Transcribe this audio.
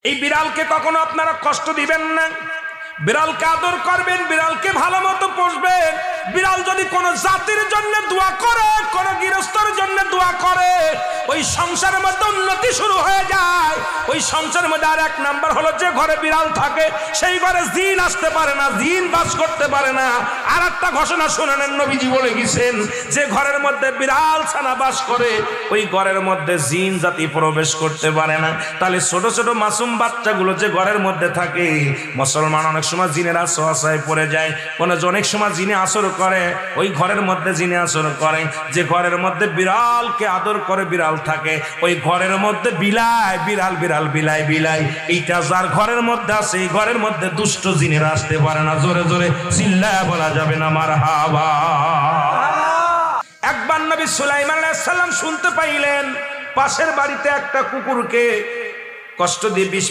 এই বিড়ালকে কখনো আপনারা কষ্ট দিবেন না, বিড়ালকে আদর করবেন, বিড়ালকে ভালো মতো পুষবেন। বিড়াল যদি কোনো জাতির জন্য দোয়া করে, কোনো গৃহস্থর জন্য দোয়া করে, ওই সংসারের মধ্যে উন্নতি শুরু হয়ে যায়। ওই সংসারের মধ্যে আর এক নাম্বার হলো, যে ঘরে বিড়াল থাকে সেই ঘরে জিন আসতে পারে না, জিন বাস করতে পারে না। আর একটা ঘোষণা শুনে নেন, নবীজি বলে গেছেন, যে ঘরের মধ্যে বিড়াল ছানা বাস করে ওই ঘরের মধ্যে জিন জাতি প্রবেশ করতে পারে না। তাহলে ছোট ছোট মাসুম বাচ্চাগুলো যে ঘরের মধ্যে থাকে, মুসলমান অনেক সময় জিনের আশ্রয় পড়ে যায়, অনেক সময় জিনে আসর করে, ওই ঘরের মধ্যে জিনে আসর করে। যে ঘরের মধ্যে বিড়ালকে আদর করে বিড়াল থাকে, ওই ঘরের মধ্যে বিলাই বিড়াল বিড়াল বিলাই বিলাই, এইটা যার ঘরের মধ্যে আছে এই ঘরের মধ্যে দুষ্ট জিনেরা আসতে পারে না। জোরে জোরে চিল্লায়া বলা যাবে না মারহাবা। একবার নবী সুলাইমান আলাইহিস সালাম শুনতে পাইলেন পাশের বাড়িতে একটা কুকুরকে কষ্ট দিয়ে বিষ